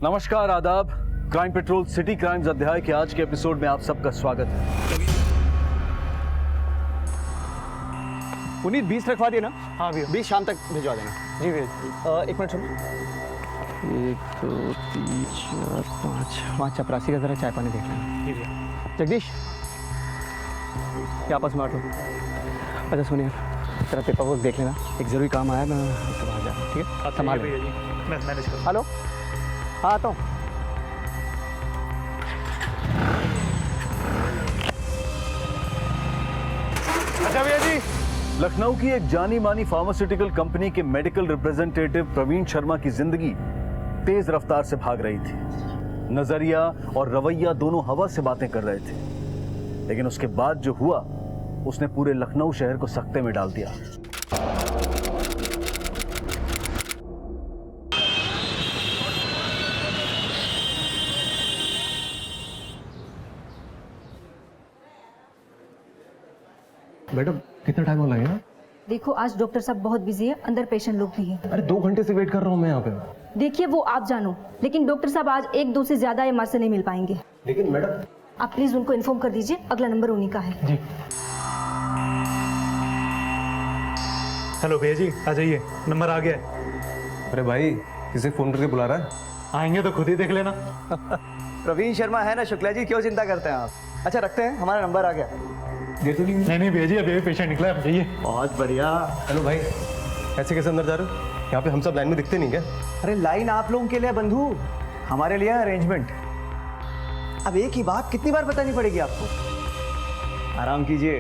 नमस्कार, आदाब। Crime petrol city crimes अध्याय के आज के एपिसोड में आप सबका स्वागत है। पुनीत 20 रखवा दिए ना? हाँ भैया। 20 शाम तक भिजवा देना। जी भैया। 1 मिनट सुनो। 1 2 3 4 5 वहाँ चपरासी का जरा चाय पानी देख लेना। जी भैया। जगदीश, क्या आपस में बांट लो। अच्छा सुनिए, तेरा पेपर वर्क देख लेना, एक जरूरी काम आया, मैं उसके बाहर जा रहा हूँ, ठीक है? संभाल भैया जी, मैं मैनेज करूँ। हेलो, हाँ आता हूँ। अच्छा भैया जी। लखनऊ की एक जानी मानी फार्मास्यूटिकल कंपनी के मेडिकल रिप्रेजेंटेटिव प्रवीण शर्मा की जिंदगी तेज रफ्तार से भाग रही थी। नजरिया और रवैया दोनों हवा से बातें कर रहे थे, लेकिन उसके बाद जो हुआ उसने पूरे लखनऊ शहर को सकते में डाल दिया। मैडम कितना टाइम हो लगेगा? देखो आज डॉक्टर साहब बहुत बिजी है, अंदर पेशेंट लोग भी हैं। अरे 2 घंटे से वेट कर रहा हूँ मैं यहाँ पे। देखिए वो आप जानो, लेकिन डॉक्टर साहब आज 1-2 से ज्यादा एमआर से नहीं मिल पाएंगे। लेकिन मैडम आप प्लीज उनको इन्फॉर्म कर दीजिए, अगला नंबर उन्हीं का है। जी। हेलो भैया जी, आ जाइए, नंबर आ गया है। अरे भाई, किसे फोन करके बुला रहा है? आएंगे तो खुद ही देख लेना। प्रवीण शर्मा है ना शुक्ला जी, क्यों चिंता करते हैं आप? अच्छा रखते हैं, हमारा नंबर आ गया। दे तो नहीं। नहीं भैया जी, अभी पेशेंट निकला है, जाइए। बहुत बढ़िया। हेलो भाई, ऐसे कैसे अंदर जा रहे हो? यहाँ पे हम सब लाइन में दिखते नहीं क्या? अरे लाइन आप लोगों के लिए बंधु, हमारे लिए अरेंजमेंट। अब एक ही बात कितनी बार बतानी पड़ेगी आपको? आराम कीजिए।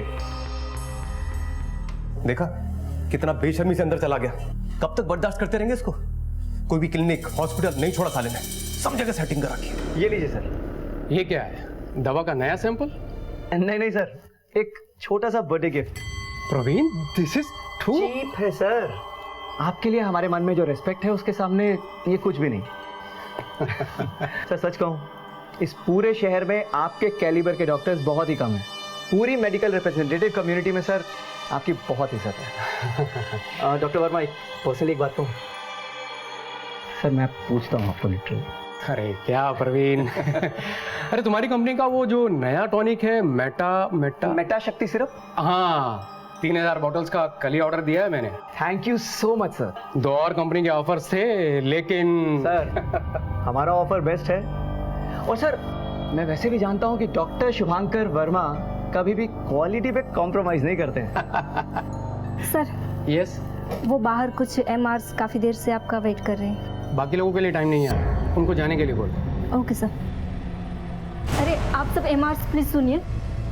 देखा कितना बेशर्मी से अंदर चला गया। कब तक बर्दाश्त करते रहेंगे इसको? कोई भी क्लिनिक हॉस्पिटल नहीं छोड़ा साले ने, सब जगह सेटिंग करा की। ये लीजिए सर। ये क्या है? दवा का नया सैंपल? नहीं सर, एक छोटा सा birthday gift. Praveen, this is too cheap है सर। आपके लिए हमारे मन में जो रिस्पेक्ट है उसके सामने ये कुछ भी नहीं। सर सच कहूं, इस पूरे शहर में आपके कैलिबर के डॉक्टर्स बहुत ही कम हैं। पूरी मेडिकल रिप्रेजेंटेटिव कम्युनिटी में सर आपकी बहुत इज्जत है। डॉक्टर वर्मा, एक पर्सनली एक बात कहूं सर, मैं पूछता हूं आपको लिटरली। अरे क्या प्रवीण। अरे तुम्हारी कंपनी का वो जो नया टॉनिक है, मेटा शक्ति सिरप। हाँ, 3000 बॉटल्स का कल ही ऑर्डर दिया है मैंने। Thank you so much sir. 2 और कंपनी के ऑफर्स थे, लेकिन सर हमारा ऑफर बेस्ट है। और सर मैं वैसे भी जानता हूं कि डॉक्टर शुभांकर वर्मा कभी भी क्वालिटी पे कॉम्प्रोमाइज नहीं करते हैं। सर यस, वो बाहर कुछ एमआर काफी देर से आपका वेट कर रहे हैं। बाकी लोगों के लिए टाइम नहीं है, उनको जाने के लिए बोलो। Okay sir. अरे आप सब एमआर प्लीज सुनिए,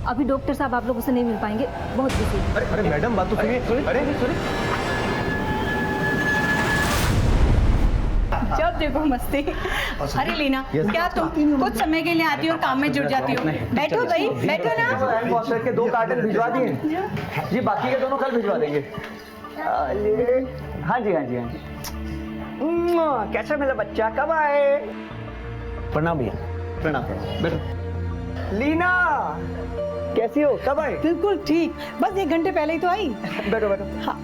अभी डॉक्टर साहब आप लोगों से नहीं मिल पाएंगे, बहुत बिजी है। अरे मैडम बात तो सुनिए। अरे जब देखो मस्ती। अरे लीना, क्या तुम कुछ समय के लिए आती हो और काम में जुट जाती हो? बैठो भाई, बैठो ना। के 2 कार्टन भिजवा दिए जी, बाकी के दोनों कल भिजवा देंगे। हाँ जी हाँ जी हाँ जी। कैसा मिला बच्चा, कब आए? प्रणाम भैया। प्रणाम प्रणाम। बैठो। लीना कैसी हो, कब आए? बिल्कुल ठीक, बस 1 घंटे पहले ही तो आई। बैठो बैठो। हाँ।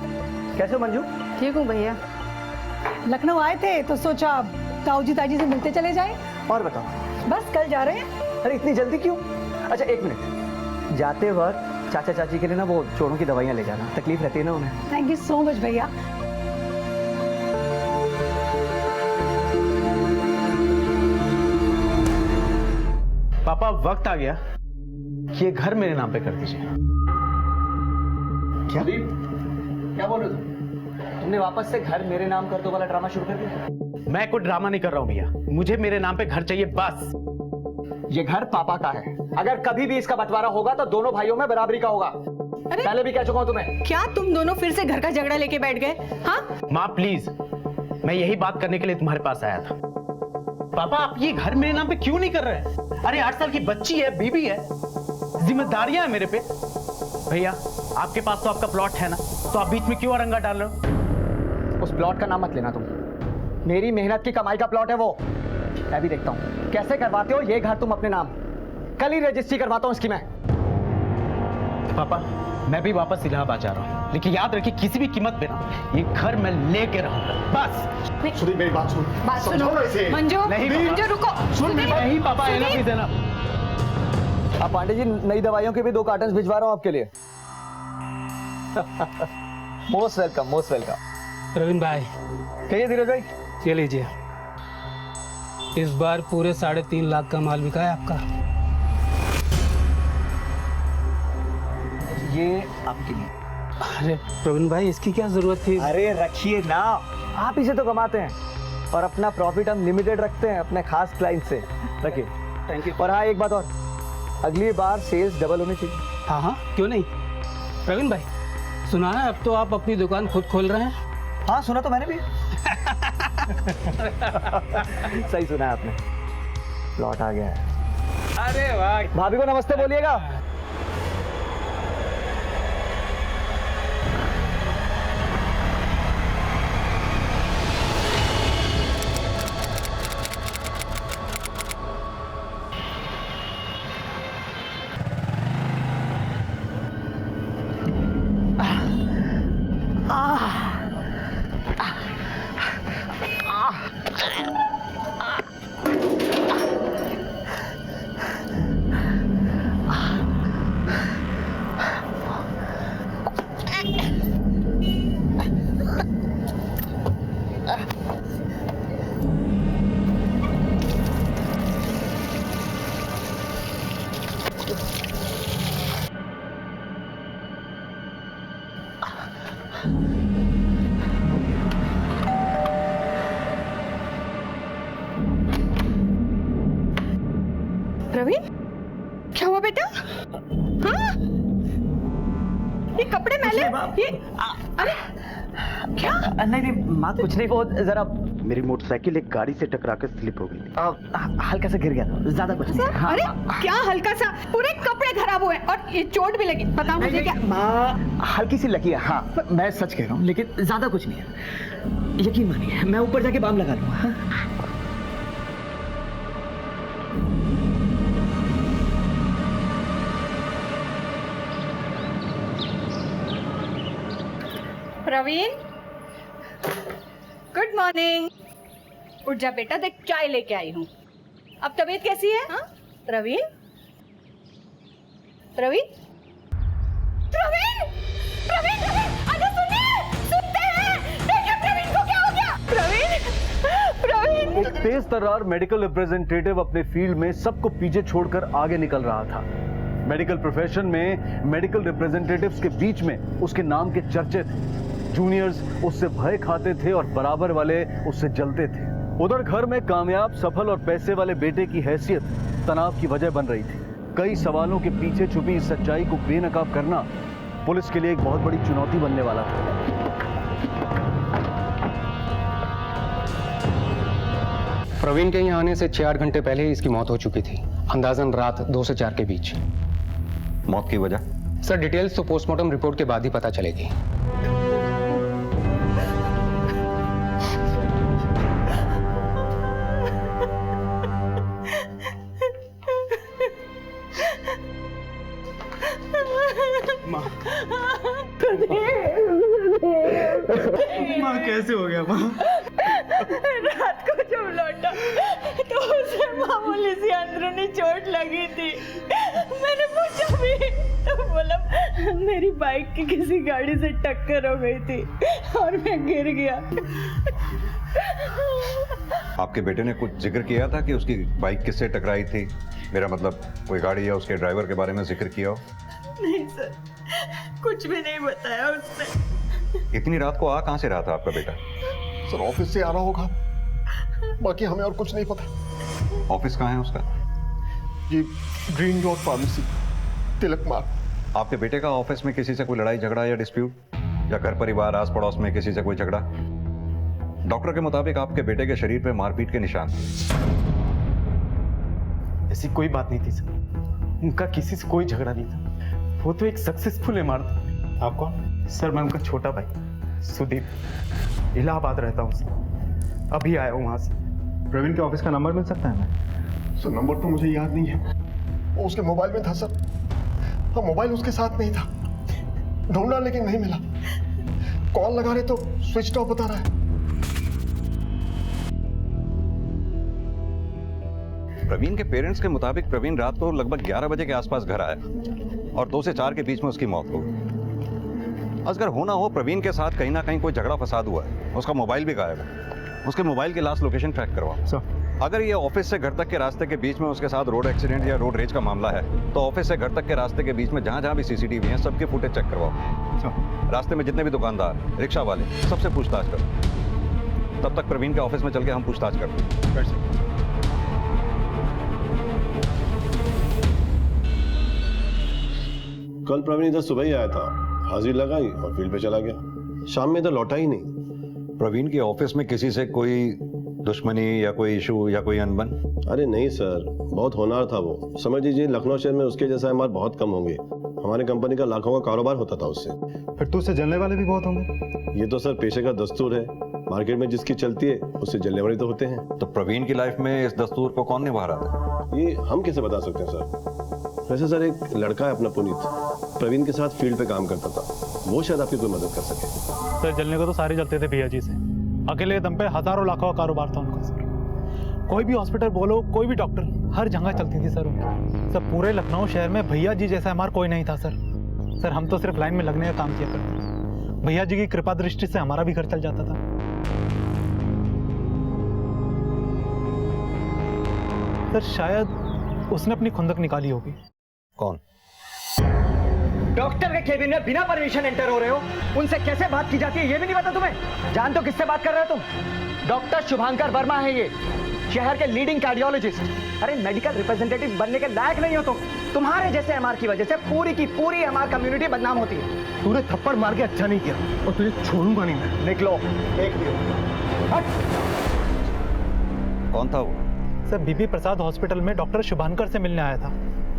कैसे हो मंजू? ठीक हूँ भैया। लखनऊ आए थे तो सोचा ताऊजी ताजी से मिलते चले जाए। और बताओ। बस कल जा रहे हैं। अरे इतनी जल्दी क्यों? अच्छा 1 मिनट, जाते वक्त चाचा चाची के लिए ना वो जोड़ों की दवाइयाँ ले जाना, तकलीफ रहती है ना उन्हें। थैंक यू सो मच भैया। पापा वक्त आ गया कि ये घर मेरे नाम पे कर दीजिए। क्या बोल रहे हो तुमने वापस से घर मेरे नाम कर दो वाला ड्रामा शुरू कर दिया? मैं कोई ड्रामा नहीं कर रहा हूं भैया, मुझे मेरे नाम पे घर चाहिए बस। ये घर पापा का है, अगर कभी भी इसका बंटवारा होगा तो दोनों भाइयों में बराबरी का होगा। पहले भी कह चुका हूं तुम्हें। क्या तुम दोनों फिर से घर का झगड़ा लेके बैठ गए? हाँ माँ प्लीज, मैं यही बात करने के लिए तुम्हारे पास आया था। पापा आप ये घर मेरे नाम पे क्यों नहीं कर रहे? अरे 8 साल की बच्ची है, बीबी है, जिम्मेदारियां है मेरे पे। भैया आपके पास तो आपका प्लॉट है ना, तो आप बीच में क्यों अरंगा डाल रहे हो? उस प्लॉट का नाम मत लेना तुम, मेरी मेहनत की कमाई का प्लॉट है वो। मैं भी देखता हूं कैसे करवाते हो ये घर तुम अपने नाम। कल ही रजिस्ट्री करवाता हूं इसकी मैं। पापा मैं भी वापस इलाहाबाद जा रहा हूँ, लेकिन याद रखिए किसी भी कीमत पे ना ये घर मैं लेके रहूंगा बस। सुदीप मेरी बात सुन। बात सुनो समझाओ इसे। मंजू, मंजू रुको। सुदीप, नहीं पापा, सुदीप। Enough is enough. अब पांडे जी नई दवाइयों के भी 2 कार्टन भिजवा रहा हूँ आपके लिए। Most welcome, most welcome. Praveen भाई, कहिए धीरज भाई। ये लीजिए, इस बार पूरे 3.5 लाख का माल बिका है आपका। ये आपके लिए। अरे प्रवीण भाई, इसकी क्या जरूरत थी? अरे रखिए ना, आप इसे तो कमाते हैं और अपना प्रॉफिट हम लिमिटेड रखते हैं अपने खास क्लाइंट से। रखिए। Thank you. और हाँ, एक बात और, अगली बार सेल्स डबल होनी चाहिए। हाँ हाँ, क्यों नहीं। प्रवीण भाई, सुना है अब तो आप अपनी दुकान खुद खोल रहे हैं? हाँ सुना तो मैंने भी। सही सुना है आपने, लौट आ गया है। अरे वाह। भाभी को नमस्ते बोलिएगा। प्रवीण, क्या हुआ बेटा? हाँ? ये कपड़े मैले? ये अरे क्या? नहीं नहीं माँ, कुछ नहीं, वो जरा मेरी मोटरसाइकिल एक गाड़ी से टकरा कर स्लिप हो गई। हल्का सा गिर गया था, ज्यादा कुछ नहीं। हाँ, अरे क्या हल्का सा, पूरे कपड़े खराब हुए और ये चोट भी लगी। बताओ मुझे क्या? माँ हल्की सी लगी है। हाँ मैं सच कह रहा हूँ, लेकिन ज्यादा कुछ नहीं है, यकीन मानिए। मैं ऊपर जाके बाम लगा लूंगा। हाँ? Praveen, good morning. उठ जा बेटा, देख चाय लेके आई हूँ। अब तबीयत कैसी है? हाँ? प्रवीण, प्रवीण, प्रवीण, प्रवीण, आजा सुनिए, सुनते हैं। देखिए प्रवीण को क्या हो गया? प्रवीण, प्रवीण। एक तेज तर्रार मेडिकल रिप्रेजेंटेटिव अपने फील्ड में सबको पीछे छोड़कर आगे निकल रहा था। मेडिकल प्रोफेशन में मेडिकल रिप्रेजेंटेटिव्स के बीच में उसके नाम के चर्चे थे। जूनियर्स उससे भय खाते थे और बराबर वाले उससे जलते थे। उधर घर में कामयाब, सफल और पैसे वाले बेटे की हैसियत तनाव की वजह बन रही थी। कई सवालों के पीछे छुपी इस सच्चाई को बेनकाब करना पुलिस के लिए एक बहुत बड़ी चुनौती बनने वाला था। प्रवीण के यहाँ आने से 6-8 घंटे पहले ही इसकी मौत हो चुकी थी, अंदाजन रात 2 से 4 के बीच। मौत की वजह? सर डिटेल्स तो पोस्टमार्टम रिपोर्ट के बाद ही पता चलेगी। माँ कैसे हो गया माँ? रात को जब लौटा तो उसे मामूली सी अंदरूनी चोट लगी थी। मैंने पूछा भी तो बोला मेरी बाइक की किसी गाड़ी से टक्कर हो गई थी और मैं गिर गया। आपके बेटे ने कुछ जिक्र किया था कि उसकी बाइक किससे टकराई थी? मेरा मतलब कोई गाड़ी या उसके ड्राइवर के बारे में जिक्र किया हो? नहीं सर, कुछ भी नहीं बताया उसने। इतनी रात को आ कहां से रहा था आपका बेटा? सर ऑफिस से आ रहा होगा, बाकी हमें और कुछ नहीं पता। ऑफिस कहाँ है उसका? ये ग्रीन रोड फार्मेसी, तिलक मार्ग। आपके बेटे का ऑफिस में किसी से कोई लड़ाई झगड़ा या डिस्प्यूट, या घर परिवार आस पड़ोस में किसी से कोई झगड़ा? डॉक्टर के मुताबिक आपके बेटे के शरीर पे मारपीट के निशान। ऐसी कोई बात नहीं थी सर, उनका किसी से कोई झगड़ा नहीं था। वो तो एक सक्सेसफुल इमारत। आप कौन? सर मैं उनका छोटा भाई सुदीप, इलाहाबाद रहता हूँ सर, अभी आया हूँ वहां से। प्रवीण के ऑफिस का नंबर मिल सकता है? सर नंबर तो मुझे याद नहीं है, वो उसके मोबाइल में था सर। हाँ मोबाइल उसके साथ नहीं था, ढूंढा लेकिन नहीं मिला। कॉल लगा रहे तो स्विच ऑफ बता रहा है। प्रवीण के पेरेंट्स के मुताबिक प्रवीण रात को लगभग 11 बजे के आसपास घर आया और 2 से 4 के बीच में उसकी मौत हो गई। असगर होना हो प्रवीण के साथ कहीं ना कहीं कोई झगड़ा फसाद हुआ है। उसका मोबाइल भी गायब है। उसके मोबाइल की लास्ट लोकेशन ट्रैक करवाओ। सर अगर ये ऑफिस से घर तक के रास्ते के बीच में उसके साथ रोड एक्सीडेंट या रोड रेज का मामला है तो ऑफिस से घर तक के रास्ते के बीच में जहां जहां भी सीसीटीवी हैं सबके फुटेज चेक करवाओ। रास्ते में जितने भी दुकानदार, रिक्शा वाले, सबसे पूछताछ करो। तब तक प्रवीण के ऑफिस में चल के हम पूछताछ करते हैं। कल प्रवीण इधर सुबह ही आया था, हाजिरी लगाई और फील्ड पे चला गया। शाम में इधर लौटा ही नहीं। प्रवीण के ऑफिस में किसी से कोई दुश्मनी या कोई इशू या कोई अनबन? अरे नहीं सर, बहुत होनहार था वो। समझ लीजिए लखनऊ शहर में उसके जैसा एमआर बहुत कम होंगे। हमारे कंपनी का लाखों का कारोबार होता था उससे। फिर तो उससे जलने वाले भी बहुत होंगे। ये तो सर पेशे का दस्तूर है। मार्केट में जिसकी चलती है उससे जलने वाले तो होते हैं। तो प्रवीण की लाइफ में इस दस्तूर को कौन निभा रहा था? ये हम कैसे बता सकते हैं सर? वैसे सर एक लड़का है अपना पुनीत, प्रवीण के साथ फील्ड पे काम करता था। वो शायद आपकी कोई मदद कर सके। सर जलने को तो सारे जलते थे भैया जी से। अकेले दम पे हजारों लाखों का कारोबार था उनका सर। कोई भी हॉस्पिटल बोलो, कोई भी डॉक्टर, हर जगह चलती थी सर उनकी। सर पूरे लखनऊ शहर में भैया जी जैसा हमारा कोई नहीं था सर। सर हम तो सिर्फ लाइन में लगने का काम किया करते। भैया जी की कृपा दृष्टि से हमारा भी घर चल जाता था। सर शायद उसने अपनी खुंदक निकाली होगी। कौन? डॉक्टर के केबिन में बिना परमिशन एंटर हो रहे हो, उनसे कैसे बात की जाती है ये भी नहीं पता तुम्हें? जान तो किससे बात कर रहे हो तुम? डॉक्टर शुभांकर वर्मा है ये, शहर के लीडिंग कार्डियोलॉजिस्ट। अरे मेडिकल रिप्रेजेंटेटिव बनने के लायक नहीं हो तुम। तुम्हारे जैसे एमआर की वजह से पूरी की पूरी एमआर कम्युनिटी बदनाम होती है। तूने थप्पड़ मार के अच्छा नहीं किया और तुझे छोड़ूंगा नहीं मैं। निकलो। एक कौन था वो? सर बीबी प्रसाद हॉस्पिटल में डॉक्टर शुभांकर से मिलने आया था,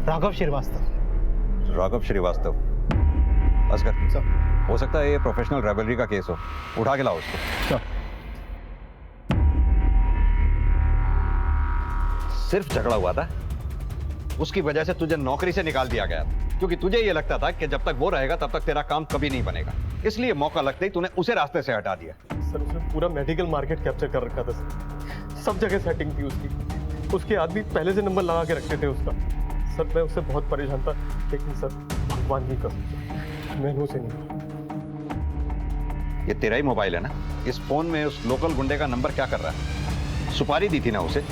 राघव श्रीवास्तव। राघव श्रीवास्तव। असगर सर, हो सकता है ये प्रोफेशनल राइवलरी का केस हो। उठा के लाओ उसको। सिर्फ झगड़ा हुआ था, उसकी वजह से तुझे नौकरी से निकाल दिया गया, क्योंकि तुझे ये लगता था कि जब तक वो रहेगा तब तक तेरा काम कभी नहीं बनेगा। इसलिए मौका लगते ही तूने उसे रास्ते से हटा दिया। सर उसने पूरा मेडिकल मार्केट कैप्चर कर रखा था सर। सब जगह सेटिंग थी उसकी। उसके आदमी पहले से नंबर लगा के रखते थे उसका। सर मैं उससे बहुत परेशान था, लेकिन सर भगवान की कसम मैंने उसे नहीं। ये तेरा ही मोबाइल है ना? इस फोन में उस लोकल गुंडे का नंबर क्या कर रहा है? सुपारी दी थी ना उसे?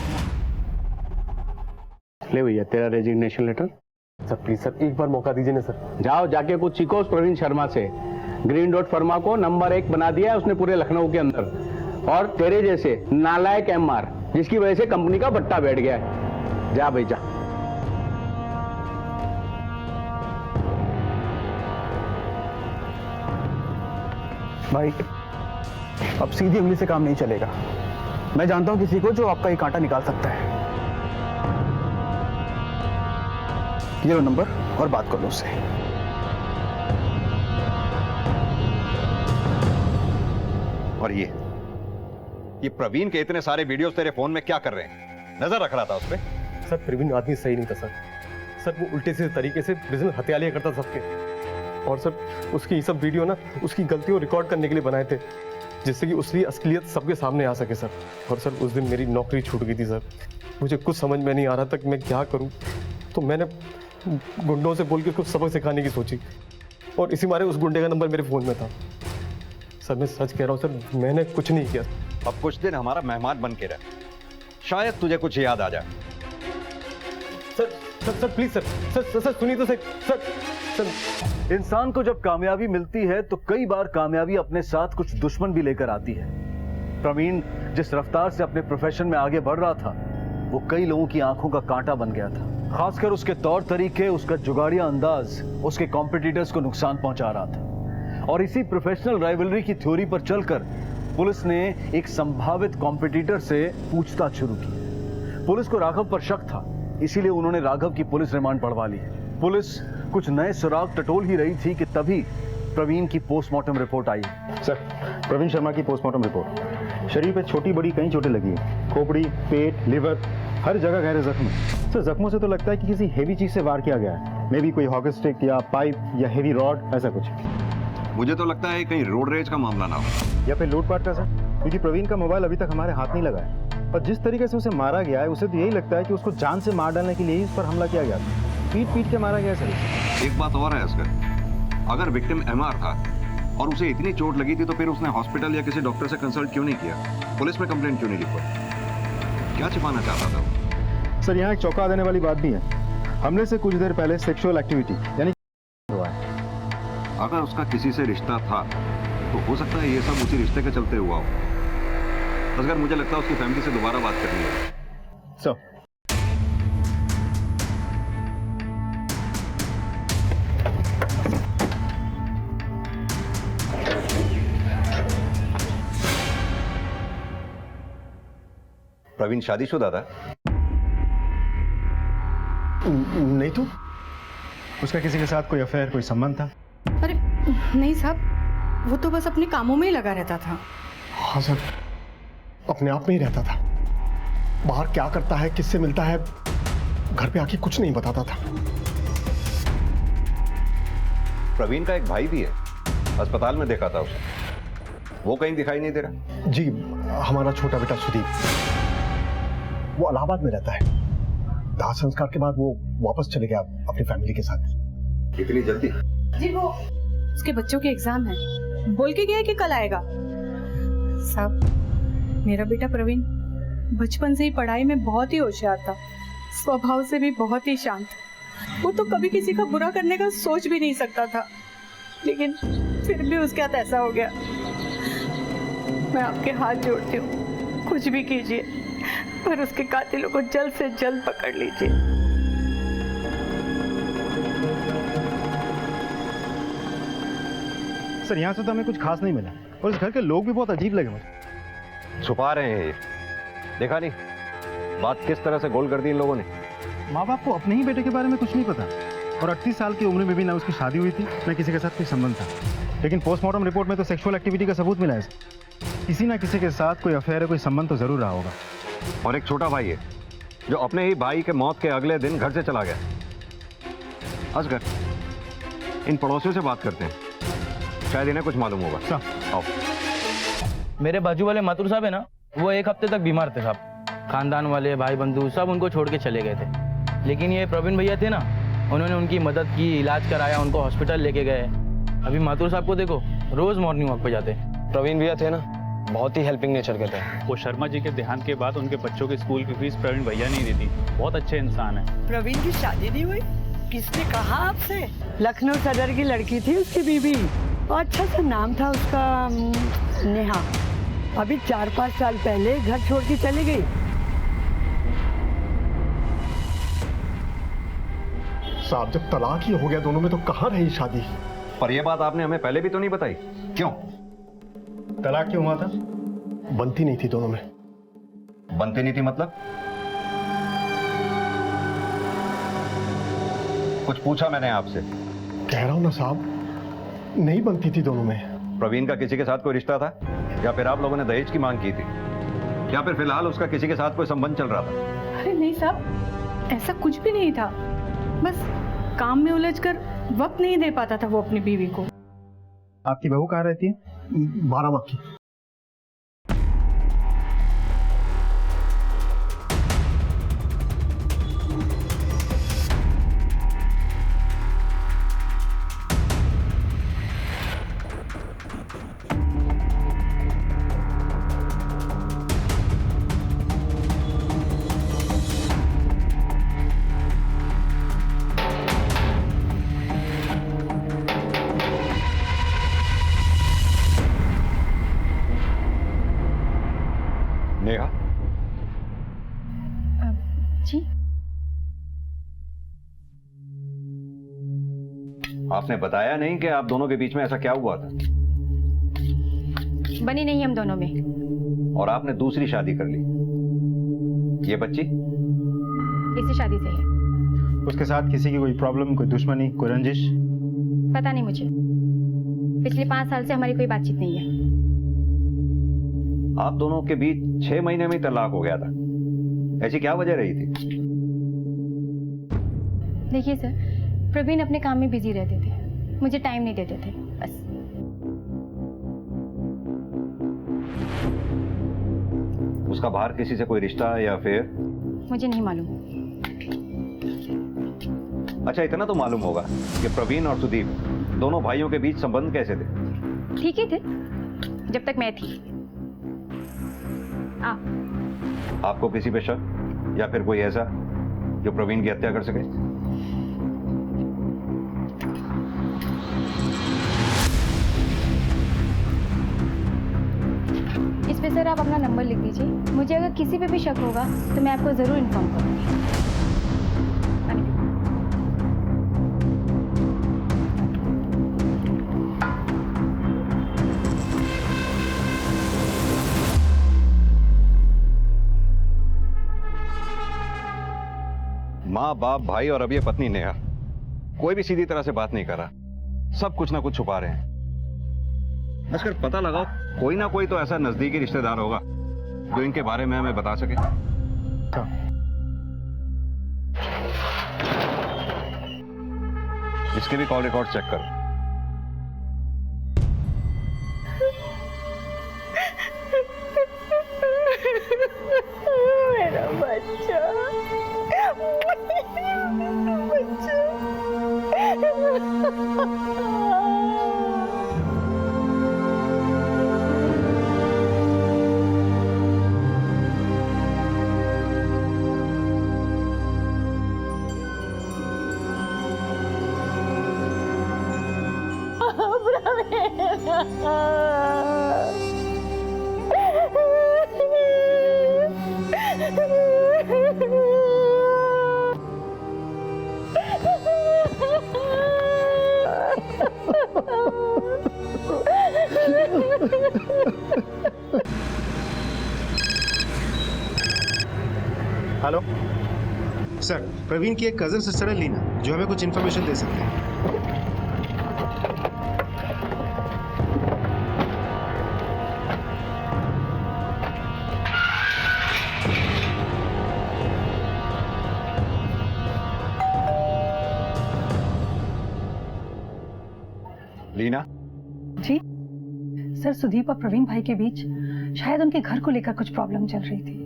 ले भैया तेरा resignation letter. Sir please sir एक बार मौका दीजिए ना सर। जाओ जाके कुछ सीखो उस प्रवीण शर्मा से। ग्रीन डॉट फर्मा को नंबर 1 बना दिया है उसने पूरे लखनऊ के अंदर। और तेरे जैसे नालायक एमआर जिसकी वजह से कंपनी का बट्टा बैठ गया है। जा भाई जा। भाई अब सीधी उंगली से काम नहीं चलेगा। मैं जानता हूं किसी को जो आपका ये कांटा निकाल सकता है। ये लो नंबर और बात कर लो उससे। और ये प्रवीण के इतने सारे वीडियोस तेरे फोन में क्या कर रहे हैं? नजर रख रहा था उस पे? सर प्रवीण आदमी सही नहीं था सर। सर वो उल्टे सीधे तरीके से बिजनेस हत्या लिया करता सबके। और सर उसकी ये सब वीडियो ना उसकी गलतियों रिकॉर्ड करने के लिए बनाए थे, जिससे कि उसकी असलियत सबके सामने आ सके सर। और सर उस दिन मेरी नौकरी छूट गई थी सर। मुझे कुछ समझ में नहीं आ रहा था कि मैं क्या करूं। तो मैंने गुंडों से बोल के उसको सबक सिखाने की सोची और इसी मारे उस गुंडे का नंबर मेरे फ़ोन में था। सर मैं सच कह रहा हूँ सर, मैंने कुछ नहीं किया। अब कुछ दिन हमारा मेहमान बन के रह, शायद तुझे कुछ याद आ जाए। Sir sir sir please sir sir sir, sir सुनिए तो सर सर सर। इंसान को जब कामयाबी मिलती है तो कई बार कामयाबी अपने साथ कुछ दुश्मन भी लेकर आती है। प्रवीण जिस रफ्तार से अपने प्रोफेशन में आगे बढ़ रहा था वो कई लोगों की आंखों का कांटा बन गया था। खासकर उसके तौर तरीके, उसका जुगाड़िया अंदाज उसके कॉम्पिटिटर्स को नुकसान पहुंचा रहा था। और इसी प्रोफेशनल राइवलरी की थ्योरी पर चलकर पुलिस ने एक संभावित कॉम्पिटिटर से पूछताछ शुरू की। पुलिस को राघव पर शक था, इसीलिए उन्होंने राघव की पुलिस रिमांड बढ़वा ली। पुलिस कुछ नए सुराग टटोल ही रही थी कि तभी प्रवीण की पोस्टमार्टम रिपोर्ट आई। सर प्रवीण शर्मा की पोस्टमार्टम रिपोर्ट। शरीर पे छोटी बड़ी कई चोटें लगी हैं, खोपड़ी, पेट, लिवर, हर जगह गहरे जख्म। सर जख्मों से तो लगता है कि किसी हेवी चीज से वार किया गया है। मे बी कोई हॉकी स्टिक या पाइप या हेवी रॉड, ऐसा कुछ। मुझे तो लगता है कहीं रोड रेज का मामला ना हो या फिर लूटपाट का सर, क्योंकि प्रवीण का मोबाइल अभी तक हमारे हाथ नहीं लगा है। और जिस तरीके से उसे मारा गया है उसे तो यही लगता है कि उसको जान से मार डालने के लिए ही उस पर हमला किया गया था। पीट पीट के मारा गया सर। एक बात और है असगर, अगर विक्टिम एमआर था और उसे इतनी चोट लगी थी तो फिर उसने हॉस्पिटल या किसी डॉक्टर से कंसल्ट क्यों नहीं किया? पुलिस में कंप्लेंट क्यों नहीं लिखवाई? क्या छिपाना चाहता था वो? सर यहाँ एक चौंका देने वाली बात भी है। हमले से कुछ देर पहले सेक्सुअल एक्टिविटी यानी हुआ है। अगर उसका किसी से रिश्ता था तो हो सकता है ये सब उसी रिश्ते के चलते हुआ हो। असगर मुझे लगता है उसकी फैमिली से दोबारा बात करनी है। सर प्रवीण शादीशुदा था? नहीं तो उसका किसी के साथ कोई अफेयर, कोई संबंध था? अरे नहीं साहब, वो तो बस अपने कामों में ही लगा रहता था। हाँ सर, अपने आप में ही रहता था। बाहर क्या करता है, किससे मिलता है, घर पे आके कुछ नहीं बताता था। प्रवीण का एक भाई भी है, अस्पताल में देखा था उसे, वो कहीं दिखाई नहीं दे रहा। जी, हमारा छोटा बेटा सुदीप, वो इलाहाबाद में रहता है। दाह संस्कार के बाद वो वापस चले गया अपनी फैमिली के साथ। इतनी जल्दी? जी वो उसके बच्चों के एग्जाम है, बोल के गया कि कल आएगा। साहब, मेरा बेटा प्रवीण बचपन से ही पढ़ाई में बहुत ही होशियार था, स्वभाव से भी बहुत ही शांत। वो तो कभी किसी का बुरा करने का सोच भी नहीं सकता था, लेकिन फिर भी उसके साथ ऐसा हो गया। मैं आपके हाथ जोड़ती हूँ, कुछ भी कीजिए, पर उसके कातिलों को जल्द से जल्द पकड़ लीजिए। सर यहाँ से तो हमें कुछ खास नहीं मिला और इस घर के लोग भी बहुत अजीब लगे मुझे। छुपा रहे हैं ये, देखा नहीं बात किस तरह से गोल कर दी इन लोगों ने। माँ बाप को अपने ही बेटे के बारे में कुछ नहीं पता और 38 साल की उम्र में भी ना उसकी शादी हुई थी ना किसी के साथ कोई संबंध था, लेकिन पोस्टमार्टम रिपोर्ट में तो सेक्सुअल एक्टिविटी का सबूत मिला है। किसी ना किसी के साथ कोई अफेयर है, कोई संबंध तो जरूर रहा होगा। और एक छोटा भाई है जो अपने ही भाई के मौत के अगले दिन घर से चला गया। असगर, इन पड़ोसियों से बात करते हैं, शायद इन्हें कुछ मालूम होगा। आओ। मेरे बाजू वाले मातुर साहब है ना, वो एक हफ्ते तक बीमार थे साहब। खानदान वाले, भाई बंधु सब उनको छोड़ के चले गए थे, लेकिन ये प्रवीण भैया थे ना, उन्होंने उनकी मदद की, इलाज कराया, उनको हॉस्पिटल लेके गए। अभी मातुर साहब को देखो, रोज मॉर्निंग वॉक पे जाते। प्रवीण भैया थे ना, बहुत ही हेल्पिंग नेचर के थे। वो शर्मा जी के देहांत के बाद उनके बच्चों के स्कूल की फीस प्रवीण भैया नहीं देती। बहुत अच्छे इंसान है। प्रवीण की शादी नहीं हुई? किसने कहा आपसे? लखनऊ सदर की लड़की थी उसकी बीवी, और अच्छा सा नाम था उसका, नेहा। अभी 4-5 साल पहले घर छोड़ के चली गई। साहब, जब तलाक ही हो गया दोनों में तो कहाँ रही शादी? पर यह बात आपने हमें पहले भी तो नहीं बताई, क्यों? तलाक क्यों हुआ था? बनती नहीं थी दोनों में। बनती नहीं थी मतलब? कुछ पूछा मैंने आपसे? कह रहा हूं ना साहब, नहीं बनती थी दोनों में। प्रवीण का किसी के साथ कोई रिश्ता था, या फिर आप लोगों ने दहेज की मांग की थी, या फिर फिलहाल उसका किसी के साथ कोई संबंध चल रहा था? अरे नहीं साहब, ऐसा कुछ भी नहीं था, बस काम में उलझकर वक्त नहीं दे पाता था वो अपनी बीवी को। आपकी बहू कहाँ रहती है? बाराबंकी। नेहा? जी? आपने बताया नहीं कि आप दोनों के बीच में ऐसा क्या हुआ था? बनी नहीं हम दोनों में। और आपने दूसरी शादी कर ली। ये बच्ची इसी शादी से है। उसके साथ किसी की कोई प्रॉब्लम, कोई दुश्मनी, कोई रंजिश? पता नहीं मुझे, पिछले 5 साल से हमारी कोई बातचीत नहीं है। आप दोनों के बीच 6 महीने में ही तलाक हो गया था, ऐसी क्या वजह रही थी? देखिए सर, प्रवीण अपने काम में बिजी रहते थे, मुझे टाइम नहीं देते थे, बस। उसका बाहर किसी से कोई रिश्ता या फिर? मुझे नहीं मालूम। अच्छा, इतना तो मालूम होगा कि प्रवीण और सुदीप दोनों भाइयों के बीच संबंध कैसे थे? ठीक ही थे जब तक मैं थी। आपको किसी पे शक या फिर कोई ऐसा जो प्रवीण की हत्या कर सके? इस पे सर आप अपना नंबर लिख दीजिए। मुझे अगर किसी पे भी शक होगा तो मैं आपको जरूर इन्फॉर्म करूंगी। माँ बाप भाई और अब ये पत्नी नेहा, कोई भी सीधी तरह से बात नहीं कर रहा, सब कुछ ना कुछ छुपा रहे हैं। बस कर पता लगाओ, कोई ना कोई तो ऐसा नजदीकी रिश्तेदार होगा जो इनके बारे में हमें बता सके। इसके भी कॉल रिकॉर्ड चेक करो। मेरा बच्चा, हेलो सर, प्रवीण की एक कजन सिस्टर है लीना, जो हमें कुछ इन्फॉर्मेशन दे सकते हैं। लीना जी सर, सुदीप और प्रवीण भाई के बीच शायद उनके घर को लेकर कुछ प्रॉब्लम चल रही थी।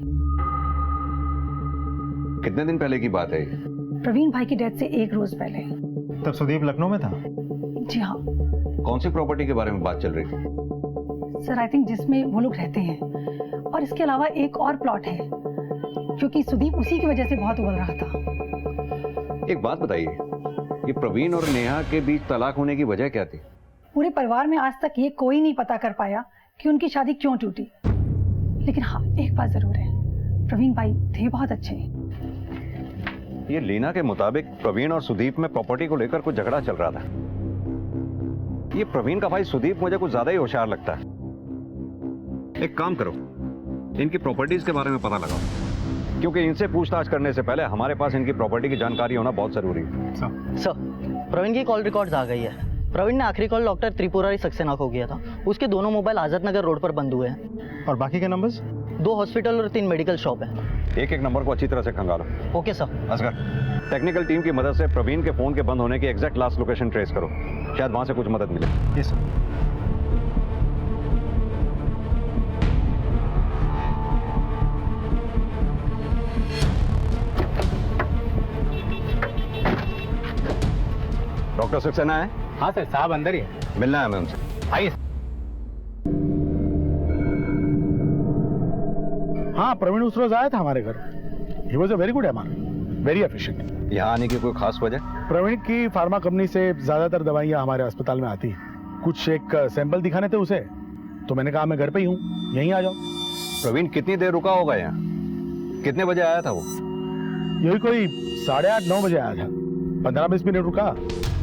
कितने दिन पहले की बात है ये? प्रवीण भाई की डेथ से 1 रोज पहले। तब सुदीप लखनऊ में था? जी हाँ कौन सी प्रॉपर्टी के बारे में बात चल रही थी? सर, आई थिंक जिसमें वो लोग रहते हैं, और इसके अलावा एक और प्लॉट है, क्योंकि सुदीप उसी की वजह से बहुत उबल रहा था। एक बात बताइए, ये प्रवीण और नेहा के बीच तलाक होने की वजह क्या थी? पूरे परिवार में आज तक ये कोई नहीं पता कर पाया कि उनकी शादी क्यों टूटी। लेकिन हाँ, एक बात जरूर है, प्रवीण भाई थे बहुत अच्छे। ये लीना के मुताबिक प्रवीण और सुदीप में प्रॉपर्टी को लेकर कुछ झगड़ा चल रहा था। ये प्रवीण का भाई सुदीप मुझे कुछ ज्यादा ही होशियार लगता है। एक काम करो, इनकी प्रॉपर्टीज के बारे में पता लगाओ, क्योंकि इनसे पूछताछ करने से पहले हमारे पास इनकी प्रॉपर्टी की जानकारी होना बहुत जरूरी है। सर, प्रवीण की कॉल रिकॉर्ड्स आ गई है। प्रवीण ने आखिरी कॉल डॉक्टर त्रिपुरारी सक्सेना को किया था। उसके दोनों मोबाइल आजाद नगर रोड पर बंद हुए हैं। और बाकी के नंबर्स? 2 हॉस्पिटल और 3 मेडिकल शॉप है। एक एक नंबर को अच्छी तरह से खंगालो। Okay sir. Asgar, technical team की मदद से प्रवीण के फोन के बंद होने की एग्जैक्ट लास्ट लोकेशन ट्रेस करो, शायद वहां से कुछ मदद मिले। Yes sir. डॉक्टर सक्सेना है? हाँ सर, साहब अंदर ही है। मिलना है हमें उनसे। आइए। हाँ, प्रवीण उस रोज आया था हमारे घर। He was a very good MR, very efficient. यहाँ आने की कोई खास वजह? प्रवीण की फार्मा कंपनी से ज्यादातर दवाइयाँ हमारे अस्पताल में आती हैं। कुछ एक सैंपल दिखाने थे उसे, तो मैंने कहा मैं घर पे ही हूँ, यहीं आ जाओ। प्रवीण कितनी देर रुका होगा यहाँ? कितने बजे आया था वो? यही कोई 8:30 9 बजे आया था। 15-20 मिनट रुका,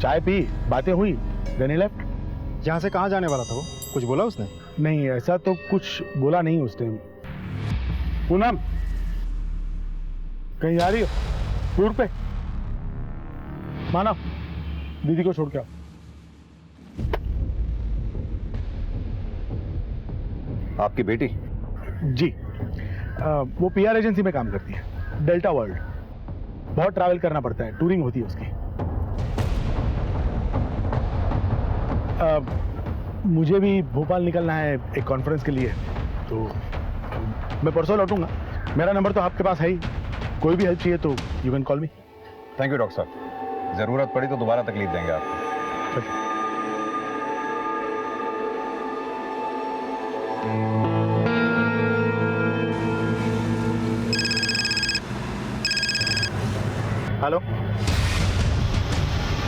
चाय पी, बातें हुई, देन ही लेफ्ट। यहाँ से कहाँ जाने वाला था वो? कुछ बोला उसने? नहीं, ऐसा तो कुछ बोला नहीं उसने। पूनम, कहीं जा रही हो? टूर पे? मानव, दीदी को छोड़ के आओ। आपकी बेटी? जी, वो पीआर एजेंसी में काम करती है, डेल्टा वर्ल्ड। बहुत ट्रैवल करना पड़ता है, टूरिंग होती है उसकी। मुझे भी भोपाल निकलना है एक कॉन्फ्रेंस के लिए, तो मैं परसों लौटूंगा। मेरा नंबर तो आपके पास है ही, कोई भी हेल्प चाहिए तो you can call me. Thank you doctor साहब, जरूरत पड़ी तो दोबारा तकलीफ देंगे आपको। हेलो,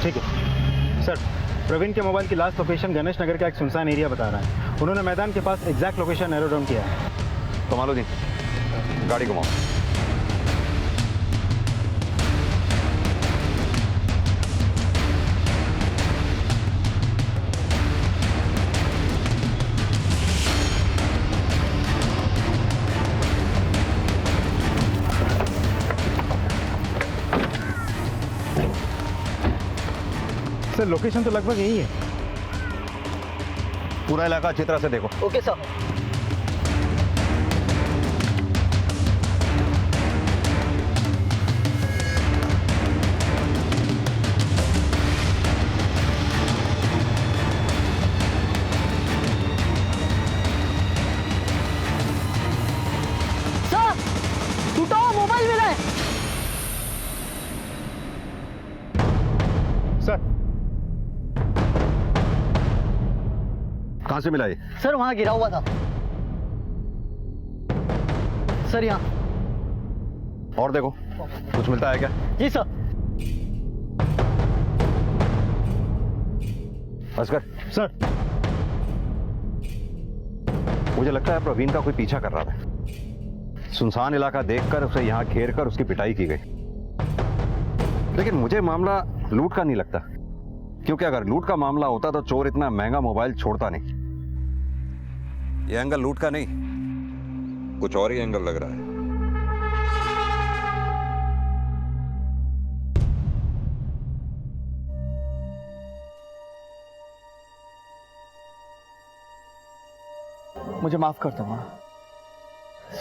ठीक है सर। प्रवीण के मोबाइल की लास्ट लोकेशन गणेश नगर का एक सुनसान एरिया बता रहा है। उन्होंने मैदान के पास एग्जैक्ट लोकेशन नैरो डाउन किया है। कमालुद्दीन, गाड़ी घुमाओ। सर लोकेशन तो लगभग यही है। पूरा इलाका अच्छी तरह से देखो। Okay sir. सर टूटा हुआ मोबाइल मिला है। सर कहां से मिला ये? सर वहां गिरा हुआ था। सर यहाँ। और देखो कुछ मिलता है क्या? जी सर। असगर सर, मुझे लगता है प्रवीण का कोई पीछा कर रहा था। सुनसान इलाका देखकर उसे यहां घेर कर उसकी पिटाई की गई। लेकिन मुझे मामला लूट का नहीं लगता, क्योंकि अगर लूट का मामला होता तो चोर इतना महंगा मोबाइल छोड़ता नहीं। ये एंगल लूट का नहीं, कुछ और ही एंगल लग रहा है। मुझे माफ कर दो माँ।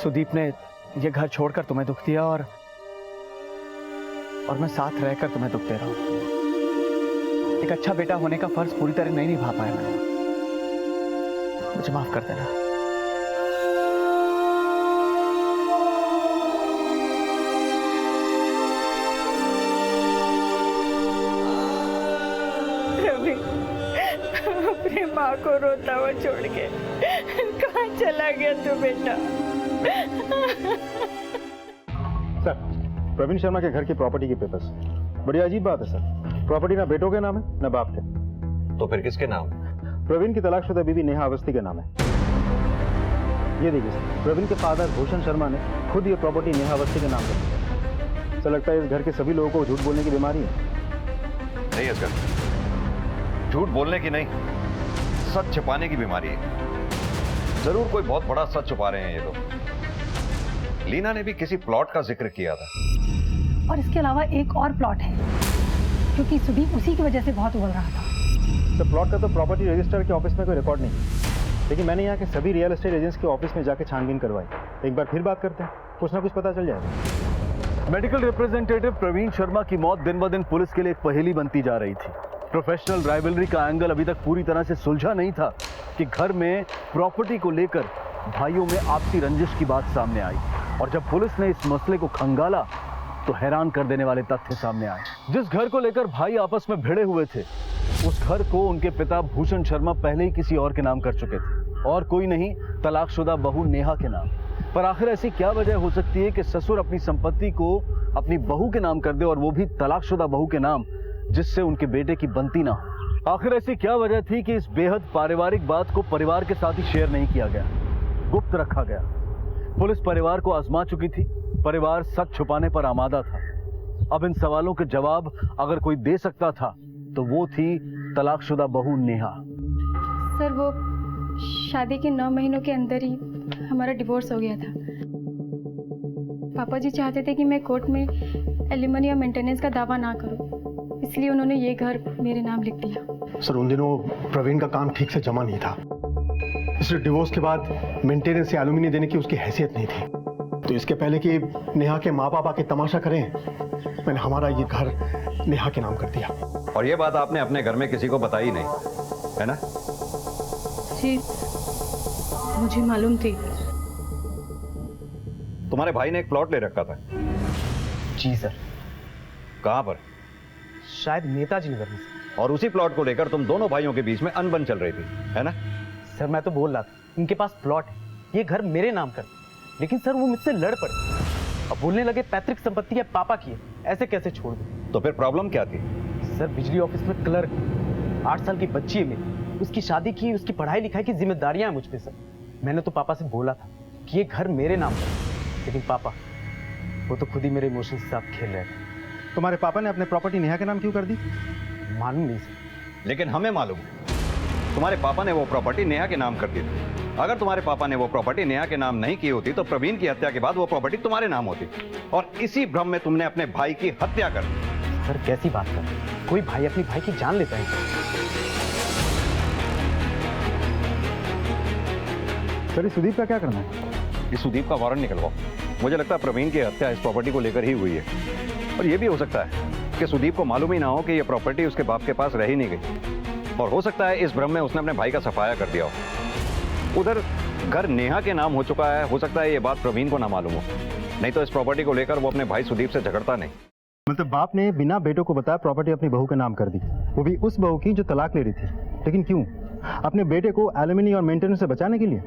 सुदीप ने ये घर छोड़कर तुम्हें दुख दिया और मैं साथ रहकर तुम्हें दुख दे रहा हूं। एक अच्छा बेटा होने का फर्ज पूरी तरह नहीं निभा पाया मैं। मुझे माफ कर देना। रवि, अपनी माँ को रोता हुआ छोड़ के कहाँ चला गया तू बेटा? सर प्रवीण शर्मा के घर की प्रॉपर्टी के पेपर्स। बड़ी अजीब बात है सर, प्रॉपर्टी ना बेटों के नाम है ना बाप के। तो फिर किसके नाम? प्रवीण की तलाकशुदा बीवी नेहा अवस्थी के नाम है। ये देखिए सर, प्रवीण के फादर भूषण शर्मा ने खुद ये प्रॉपर्टी नेहा अवस्थी के नाम कर दी। सर लगता है इस घर के सभी लोगों को झूठ बोलने की बीमारी है। नहीं असगर, झूठ बोलने की नहीं, सच छिपाने की बीमारी है। जरूर कोई बहुत बड़ा सच छुपा रहे हैं ये लोग। लीना ने भी किसी प्लॉट का जिक्र किया था। और इसके अलावा एक और प्लॉट है, क्योंकि सुदीप उसी की वजह से बहुत उबल रहा था। सर प्लॉट का तो प्रॉपर्टी रजिस्टर के ऑफिस में कोई रिकॉर्ड नहीं है, लेकिन मैंने यहाँ के सभी रियल एस्टेट एजेंट्स के ऑफिस में जाकर छानबीन करवाई। एक बार फिर बात करते हैं, कुछ ना कुछ पता चल जाएगा। मेडिकल रिप्रेजेंटेटिव प्रवीण शर्मा की मौत दिन ब दिन पुलिस के लिए एक पहेली बनती जा रही थी। प्रोफेशनल राइवलरी का एंगल अभी तक पूरी तरह से सुलझा नहीं था कि घर में प्रॉपर्टी को लेकर भाइयों में आपसी रंजिश की बात सामने आई। और जब पुलिस ने इस मसले को खंगाला तो हैरान कर देने वाले तथ्य सामने आए। जिस घर को लेकर भाई आपस में भिड़े हुए थे, उस घर को उनके पिता भूषण शर्मा पहले ही किसी और के नाम कर चुके थे, और कोई नहीं, तलाकशुदा बहू नेहा के नाम। पर आखिर ऐसी क्या वजह हो सकती है कि ससुर अपनी संपत्ति को अपनी बहू के नाम कर दे, और वो भी तलाकशुदा बहू के नाम, जिससे उनके बेटे की बनती ना हो? आखिर ऐसी क्या वजह थी कि इस बेहद पारिवारिक बात को परिवार के साथ ही शेयर नहीं किया गया, गुप्त रखा गया? पुलिस परिवार को आजमा चुकी थी, परिवार सच छुपाने पर आमादा था। अब इन सवालों के जवाब अगर कोई दे सकता था तो वो थी तलाकशुदा बहू नेहा। सर वो शादी के 9 महीनों के अंदर ही हमारा डिवोर्स हो गया था। पापा जी चाहते थे कि मैं कोर्ट में एलिमनी और मेंटेनेंस का दावा ना करूं, इसलिए उन्होंने ये घर मेरे नाम लिख दिया। सर उन दिनों प्रवीण का काम ठीक से जमा नहीं था, इसलिए डिवोर्स के बाद मेंटेनेंस या एलुमिनी देने की उसकी हैसियत नहीं थी। तो इसके पहले कि नेहा के माँ बाप आके तमाशा करें, मैंने हमारा ये घर नेहा के नाम कर दिया। और ये बात आपने अपने घर में किसी को बताई नहीं, है ना? जी मुझे मालूम थी, तुम्हारे भाई ने एक प्लॉट ले रखा था। जी सर। कहां पर? शायद नेताजी नगर में सर। और उसी प्लॉट को लेकर तुम दोनों भाइयों के बीच में अनबन चल रही थी, है ना? सर मैं तो बोल रहा था इनके पास प्लॉट है, ये घर मेरे नाम कर, लेकिन सर वो मुझसे लड़ पड़े। अब बोलने लगे पैतृक संपत्ति है पापा की है, ऐसे कैसे छोड़ दूं? तो फिर प्रॉब्लम क्या थी? सर बिजली ऑफिस में क्लर्क, 8 साल की बच्ची है मेरी, उसकी शादी की, उसकी पढ़ाई लिखाई की जिम्मेदारियां हैं मुझ पे सर। मैंने तो पापा से बोला था कि ये घर मेरे नाम पर, लेकिन पापा वो तो खुद ही मेरे इमोशंस के साथ खेल रहे थे। तुम्हारे पापा ने अपने प्रॉपर्टी नेहा के नाम क्यों कर दी? मालूम नहीं सर। लेकिन हमें मालूम, तुम्हारे पापा ने वो प्रॉपर्टी नेहा के नाम कर दी थी। अगर तुम्हारे पापा ने वो प्रॉपर्टी नेहा के नाम नहीं की होती तो प्रवीण की हत्या के बाद वो प्रॉपर्टी तुम्हारे नाम होती, और इसी भ्रम में तुमने अपने भाई की हत्या कर दी। सर कैसी बात कर रहे हैं? कोई भाई अपनी भाई की जान लेता है? सर सुदीप का क्या करना है? इस सुदीप का वारंट निकलवाओ। मुझे लगता है प्रवीण की हत्या इस प्रॉपर्टी को लेकर ही हुई है, और ये भी हो सकता है कि सुदीप को मालूम ही ना हो कि ये प्रॉपर्टी उसके बाप के पास रह ही नहीं गई, और हो सकता है इस भ्रम में उसने अपने भाई का सफाया कर दिया हो। उधर घर नेहा के नाम हो चुका है, हो सकता है ये बात प्रवीण को ना मालूम हो, नहीं तो इस प्रॉपर्टी को लेकर वो अपने भाई सुदीप से झगड़ता नहीं। मतलब बाप ने बिना बेटों को बताया प्रॉपर्टी अपनी बहू के नाम कर दी, वो भी उस बहू की जो तलाक ले रही थी। लेकिन क्यों? अपने बेटे को एलिमनी और मेंटेनेंस से बचाने के लिए?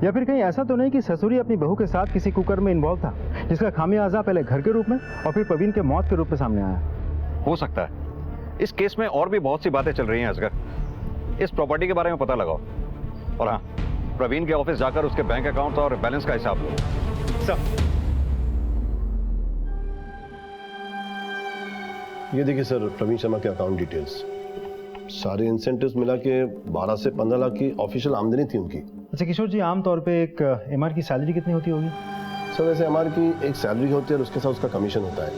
या फिर कहीं ऐसा तो नहीं कि ससुरी अपनी बहू के साथ किसी कुकर्म में इन्वॉल्व था, जिसका खामियाजा पहले घर के रूप में और फिर प्रवीण के मौत के रूप में सामने आया? हो सकता है। इस केस में और भी बहुत सी बातें चल रही हैं असगर। इस प्रॉपर्टी के बारे में पता लगाओ, और हाँ, प्रवीण के ऑफिस जाकर उसके बैंक अकाउंट और बैलेंस का हिसाब लो। सर ये देखिए सर, प्रवीण शर्मा के अकाउंट डिटेल्स, सारे इंसेंटिव्स मिला के 12 से 15 लाख की ऑफिशियल आमदनी थी उनकी। अच्छा किशोर जी, आमतौर पे एक एमआर की सैलरी कितनी होती होगी? सर वैसे एमआर की एक सैलरी होती है और उसके साथ उसका कमीशन होता है।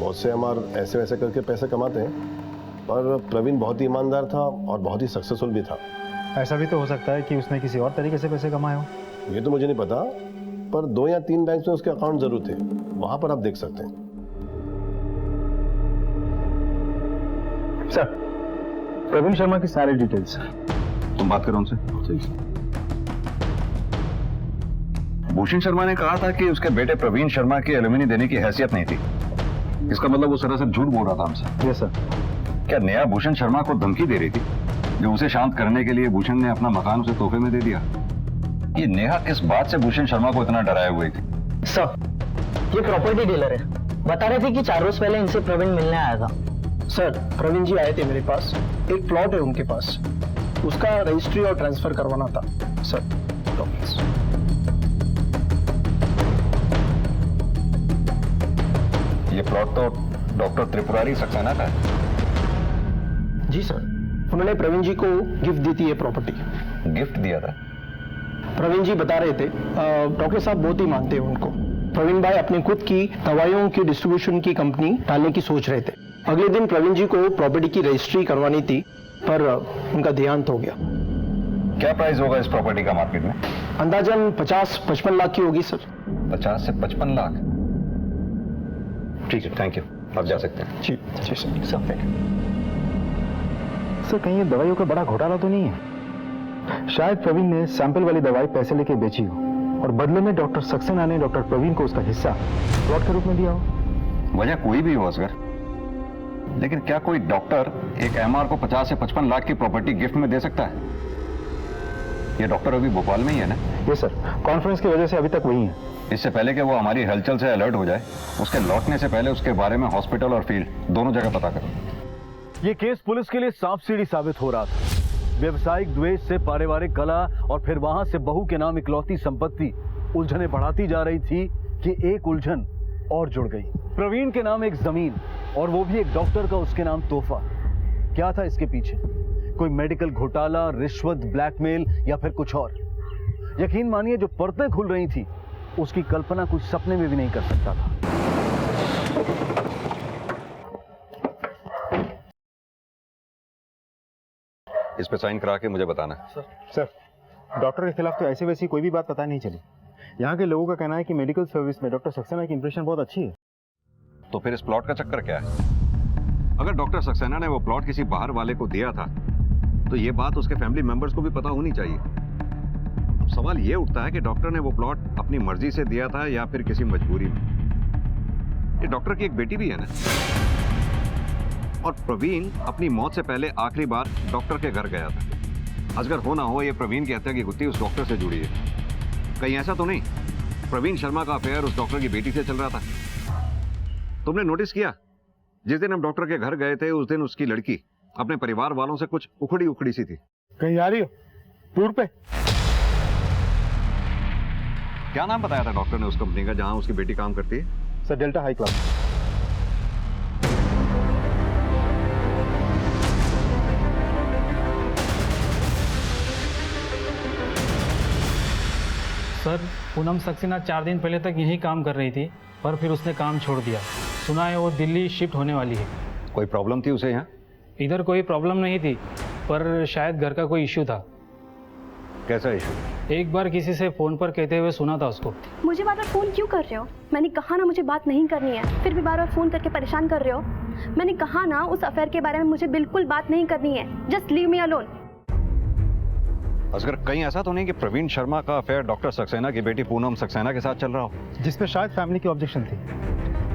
बहुत से एमआर ऐसे वैसे करके पैसे कमाते हैं, पर प्रवीण बहुत ही ईमानदार था और बहुत ही सक्सेसफुल भी था। ऐसा भी तो हो सकता है कि उसने किसी और तरीके से पैसे कमाए हो। ये तो मुझे नहीं पता, पर 2 या 3 बैंक में उसके अकाउंट जरूर थे, वहां पर आप देख सकते हैं। सर प्रवीण शर्मा की सारी डिटेल्स। तुम बात करो उनसे। भूषण शर्मा ने कहा था कि उसके बेटे प्रवीण शर्मा की एलुमिनी देने की हैसियत नहीं थी। इसका मतलब वो सरासर झूठ बोल रहा था हमसे। Yes sir. क्या नेहा भूषण शर्मा को धमकी दे रही थी, जो उसे शांत करने के लिए भूषण ने अपना मकान उसे तोहफे में दे दिया? ये नेहा किस बात से भूषण शर्मा को इतना डराए हुए थी? सर ये प्रॉपर्टी डीलर है, बता रहे थे कि 4 रोज पहले इनसे प्रवीण मिलने आया था। सर प्रवीण जी आए थे मेरे पास, एक प्लॉट है उनके पास, उसका रजिस्ट्री और ट्रांसफर करवाना था सर। ये प्लॉट तो डॉक्टर त्रिपुरारी सक्सेना का है। जी सर, उन्होंने प्रवीण जी को गिफ्ट दी थी ये प्रॉपर्टी। गिफ्ट दिया था? प्रवीण जी बता रहे थे, डॉक्टर साहब बहुत ही मानते हैं उनको। प्रवीण भाई अपनी खुद की दवाइयों की डिस्ट्रीब्यूशन की कंपनी डालने की सोच रहे थे। अगले दिन प्रवीण जी को प्रॉपर्टी की रजिस्ट्री करवानी थी, पर उनका देहांत हो गया। क्या प्राइस होगा इस प्रॉपर्टी का मार्केट में? अंदाजन 50-55 लाख की होगी सर। 50 से 55 लाख? ठीक है, थैंक यू, आप जा सकते हैं। जी सर। सर कहीं ये दवाइयों का बड़ा घोटाला तो नहीं है? शायद प्रवीण ने सैंपल वाली दवाई पैसे लेके बेची हो और बदले में डॉक्टर सक्सेना ने डॉक्टर प्रवीण को उसका हिस्सा प्लॉट के रूप में दिया हो। वजह कोई भी हो असगर, लेकिन क्या कोई डॉक्टर एक एमआर को 50 से 55 लाख की प्रॉपर्टी गिफ्ट में दे सकता है? ये डॉक्टर अभी भोपाल में ही है ना? ये सर, कॉन्फ्रेंस की वजह से अभी तक वही है। इससे पहले कि वो हमारी हलचल से अलर्ट हो जाए, उसके लौटने से पहले उसके बारे में हॉस्पिटल और फील्ड दोनों जगह पता करो। ये केस पुलिस के लिए सांप सीढ़ी साबित हो रहा था। व्यवसायिक द्वेष से पारिवारिक कला और फिर वहां से बहू के नाम इकलौती संपत्ति उलझने बढ़ाती जा रही थी कि एक उलझन और जुड़ गई। प्रवीण के नाम एक जमीन, और वो भी एक डॉक्टर का उसके नाम तोहफा। क्या था इसके पीछे? कोई मेडिकल घोटाला, रिश्वत, ब्लैकमेल या फिर कुछ और? यकीन मानिए जो परतें खुल रही थी उसकी कल्पना कुछ सपने में भी नहीं कर सकता था। इस पे साइन करा के मुझे बताना। सर डॉक्टर के खिलाफ तो ऐसी वैसी कोई भी बात पता नहीं चली। यहाँ के लोगों का कहना है कि मेडिकल सर्विस में डॉक्टर सक्सेना की इंप्रेशन बहुत अच्छी है। तो फिर इस प्लॉट का चक्कर क्या है? अगर डॉक्टर सक्सेना ने वो प्लॉट किसी बाहर वाले को दिया था तो ये बात उसके फैमिली मेंबर्स को भी पता होनी चाहिए। सवाल ये उठता है कि डॉक्टर ने वो प्लॉट अपनी मर्जी से दिया था या फिर किसी मजबूरी में। ये डॉक्टर की एक बेटी भी है ना, और प्रवीण अपनी मौत से पहले आखिरी बार डॉक्टर के घर गया था। अगर हो ना हो ये प्रवीण की हत्या की गुत्थी उस डॉक्टर से जुड़ी है। कहीं ऐसा तो नहीं प्रवीण शर्मा का अफेयर उस डॉक्टर की बेटी से चल रहा था? तुमने नोटिस किया जिस दिन हम डॉक्टर के घर गए थे उस दिन उसकी लड़की अपने परिवार वालों से कुछ उखड़ी उखड़ी सी थी। कहीं आ रही हो टूर पे? क्या नाम बताया था डॉक्टर ने उस कंपनी का जहां उसकी बेटी काम करती है? Sir delta high class. Sir Poonam Saxena 4 दिन पहले तक यही काम कर रही थी, पर फिर उसने काम छोड़ दिया। सुना है वो दिल्ली शिफ्ट होने वाली है। कोई प्रॉब्लम थी उसे यहाँ? इधर कोई प्रॉब्लम नहीं थी, पर शायद घर का कोई इश्यू था। कैसा इशू? एक बार किसी से फोन पर कहते हुए सुना था उसको। मुझे बार बार फोन क्यों कर रहे हो? मैंने कहा ना मुझे बात नहीं करनी है, फिर भी बार बार फोन करके परेशान कर रहे हो। मैंने कहा ना उस अफेयर के बारे में मुझे बिल्कुल बात नहीं करनी है। Just leave me alone. Asgar कहीं ऐसा तो नहीं कि प्रवीण शर्मा का अफेयर डॉक्टर सक्सेना की बेटी पूनम सक्सेना के साथ चल रहा हो, जिसपे शायद फैमिली की ऑब्जेक्शन थी।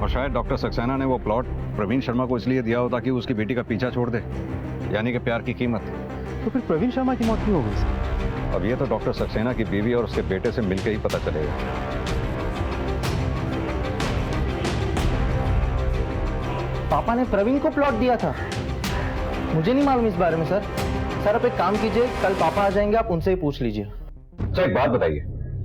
और शायद डॉक्टर सक्सेना ने वो प्लॉट प्रवीण शर्मा को इसलिए दिया हो ताकि उसकी बेटी का पीछा छोड़ दे, यानी कि प्यार की कीमत। तो फिर प्रवीण शर्मा की मौत क्यों हो गई? अब ये तो डॉक्टर सक्सेना की बीवी और उसके बेटे से मिलकर ही पता चलेगा। पापा ने प्रवीण को प्लॉट दिया था? मुझे नहीं मालूम इस बारे में सर। सर आप एक काम कीजिए, कल पापा आ जाएंगे, आप उनसे ही पूछ लीजिए। अच्छा एक बात बताइए,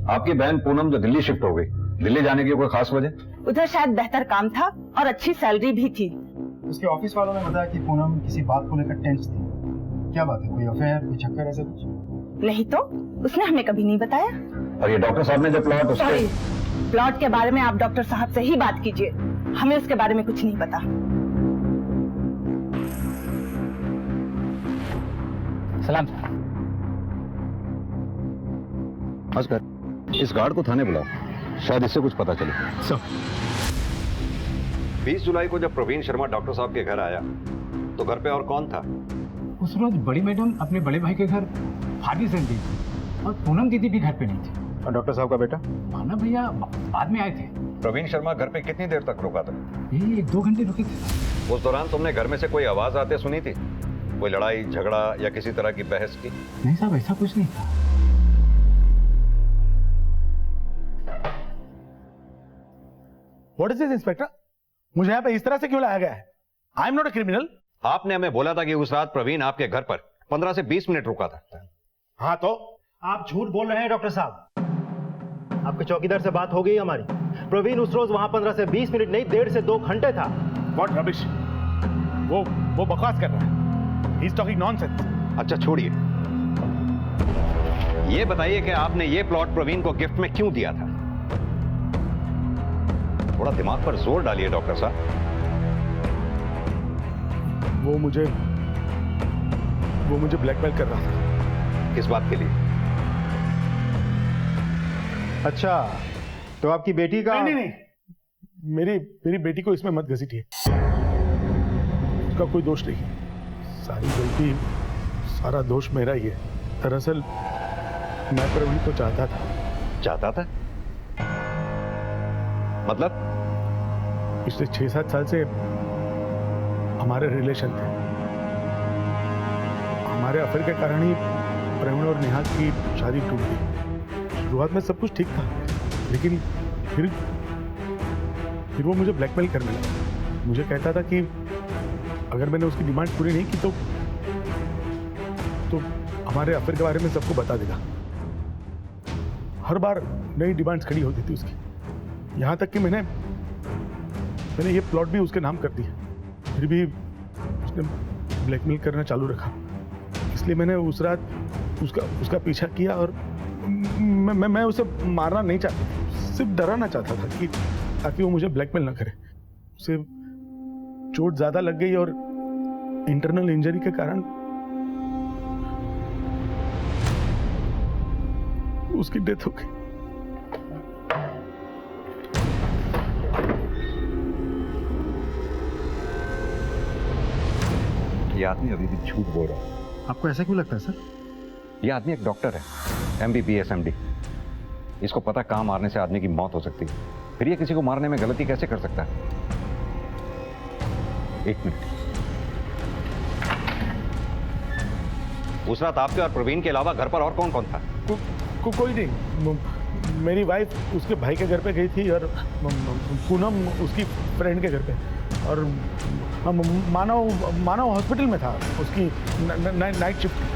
आपकी बहन पूनम जो दिल्ली शिफ्ट हो गई, दिल्ली जाने की कोई खास वजह? उधर शायद बेहतर काम था और अच्छी सैलरी भी थी। उसके ऑफिस वालों ने बताया कि पूनम किसी बात को लेकर टेंस थी। क्या बात है, कोई अफेयर, कोई चक्कर ऐसा कुछ? नहीं तो उसने हमें कभी नहीं बताया। और ये डॉक्टर साहब ने जो प्लॉट सॉरी, प्लॉट के बारे में आप डॉक्टर साहब से ही बात कीजिए, हमें उसके बारे में कुछ नहीं पता। सलाम। असगर इस गार्ड को थाने बुलाओ, शायद इससे कुछ पता चले। 20 जुलाई को जब प्रवीण शर्मा डॉक्टर साहब के घर आया तो घर पे और कौन था? उस रोज बड़ी मैडम अपने बड़े भाई के घर भाभी से थी और पूनम दीदी भी घर पे नहीं थी। और डॉक्टर साहब का बेटा माना भैया बाद में आए थे। प्रवीण शर्मा घर पे कितनी देर तक रुका था? ये 2 घंटे रुके थे। उस दौरान तुमने घर में से कोई आवाज आते सुनी थी? कोई लड़ाई झगड़ा या किसी तरह की बहस की? नहीं साहब, ऐसा कुछ नहीं था। What is this, inspector? मुझे यहाँ पे इस तरह से क्यों लाया गया है? I am not a criminal. आपने हमें बोला था कि उस रात प्रवीण आपके घर पर 15 से 20 मिनट रुका था। हाँ तो आप झूठ बोल रहे हैं डॉक्टर साहब। आपके चौकीदार से बात हो गई हमारी। प्रवीण उस रोज वहां 15 से 20 मिनट नहीं, 1.5 से 2 घंटे था। What rubbish? वो बकवास कर रहा है। He's talking nonsense. अच्छा छोड़िए, ये बताइए कि आपने ये प्लॉट प्रवीण को गिफ्ट में क्यों दिया था? थोड़ा दिमाग पर जोर डालिए डॉक्टर साहब। वो मुझे ब्लैकमेल कर रहा था। किस बात के लिए? अच्छा तो आपकी बेटी का? नहीं, मेरी बेटी को इसमें मत घसीटिए। उसका कोई दोष नहीं, सारी गलती, सारा दोष मेरा ही है। दरअसल मैं प्रवीण को चाहता था। मतलब? पिछले 6-7 साल से हमारे रिलेशन थे। हमारे अफेयर के कारण ही प्रवीण और नेहा की शादी टूट गई। शुरुआत में सब कुछ ठीक था, लेकिन फिर वो मुझे ब्लैकमेल करने लगा। मुझे कहता था कि अगर मैंने उसकी डिमांड पूरी नहीं की तो हमारे अफेयर के बारे में सबको बता देगा। हर बार नई डिमांड्स खड़ी होती थी उसकी, यहाँ तक कि मैंने ये प्लॉट भी उसके नाम कर दिया। फिर भी उसने ब्लैकमेल करना चालू रखा। इसलिए मैंने उस रात उसका पीछा किया और मैं उसे मारना नहीं चाहता, सिर्फ डराना चाहता था कि ताकि वो मुझे ब्लैकमेल ना करे। उसे चोट ज्यादा लग गई और इंटरनल इंजरी के कारण उसकी डेथ हो गई। ये आदमी अभी भी झूठ बोल रहा है। आपको ऐसा क्यों लगता है सर? ये आदमी एक डॉक्टर है, MBBS MD। इसको पता कहां मारने से आदमी की मौत हो सकती है, फिर ये किसी को मारने में गलती कैसे कर सकता है? एक मिनट। उस रात आपके और प्रवीण के अलावा घर पर और कौन कौन था? कोई नहीं। मेरी वाइफ उसके भाई के घर पे गई थी और पूनम उसकी फ्रेंड के घर पे, और मानव हॉस्पिटल में था, उसकी नाइट शिफ्ट।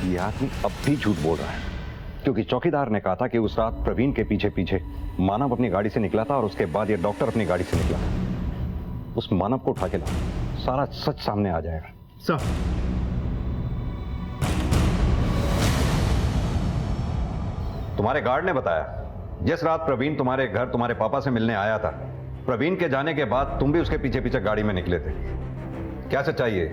ये आदमी अब भी झूठ बोल रहा है, क्योंकि चौकीदार ने कहा था कि उस रात प्रवीण के पीछे पीछे मानव अपनी गाड़ी से निकला था और उसके बाद ये डॉक्टर अपनी गाड़ी से निकला। उस मानव को उठा के लाओ, सारा सच सामने आ जाएगा। सर, तुम्हारे गार्ड ने बताया जिस रात प्रवीण तुम्हारे घर तुम्हारे पापा से मिलने आया था, प्रवीण के जाने के बाद तुम भी उसके पीछे पीछे गाड़ी में निकले थे। क्या सच्चाई है?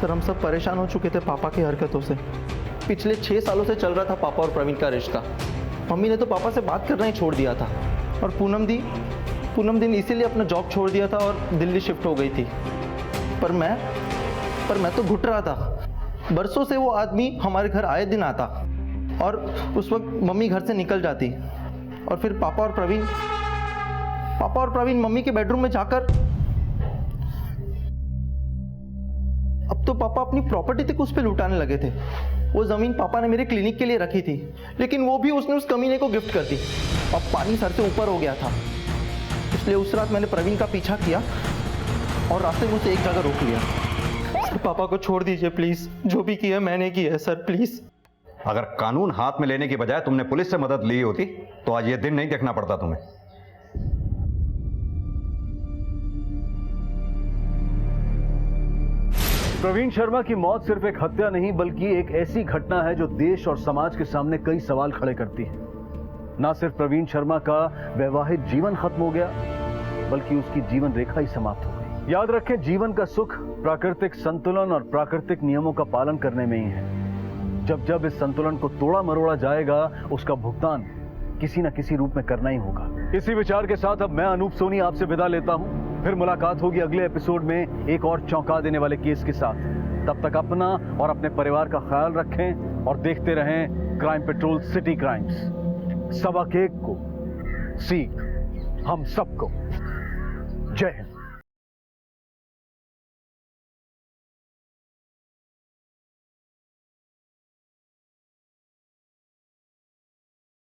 सर, हम सब परेशान हो चुके थे पापा की हरकतों से। पिछले 6 सालों से चल रहा था पापा और प्रवीण का रिश्ता। मम्मी ने तो पापा से बात करना ही छोड़ दिया था, और पूनम दी ने इसीलिए अपना जॉब छोड़ दिया था और दिल्ली शिफ्ट हो गई थी। पर मैं तो घुट रहा था। बरसों से वो आदमी हमारे घर आए दिन आता, और उस वक्त मम्मी घर से निकल जाती, और फिर पापा और प्रवीण मम्मी के बेडरूम में जाकर, अब तो पापा अपनी प्रॉपर्टी तक उस पे लुटाने लगे थे। वो जमीन पापा ने मेरे क्लिनिक के लिए रखी थी, लेकिन वो भी उसने उस कमीने को गिफ्ट कर दी। अब पानी सर से ऊपर हो गया था, इसलिए उस रात मैंने प्रवीण का पीछा किया और रास्ते में उसे एक जगह रोक लिया। सर, पापा को छोड़ दीजिए प्लीज, जो भी किया मैंने किया है सर, प्लीज। अगर कानून हाथ में लेने की बजाय तुमने पुलिस से मदद ली होती तो आज ये दिन नहीं देखना पड़ता तुम्हें। प्रवीण शर्मा की मौत सिर्फ एक हत्या नहीं, बल्कि एक ऐसी घटना है जो देश और समाज के सामने कई सवाल खड़े करती है। ना सिर्फ प्रवीण शर्मा का वैवाहिक जीवन खत्म हो गया, बल्कि उसकी जीवन रेखा ही समाप्त हो गई। याद रखें, जीवन का सुख प्राकृतिक संतुलन और प्राकृतिक नियमों का पालन करने में ही है। जब जब इस संतुलन को तोड़ा मरोड़ा जाएगा, उसका भुगतान किसी न किसी रूप में करना ही होगा। इसी विचार के साथ अब मैं अनूप सोनी आपसे विदा लेता हूं। फिर मुलाकात होगी अगले एपिसोड में एक और चौंका देने वाले केस के साथ। तब तक अपना और अपने परिवार का ख्याल रखें और देखते रहें क्राइम पेट्रोल सिटी क्राइम्स। सबक एक को सीख हम सबको। जय हिंद।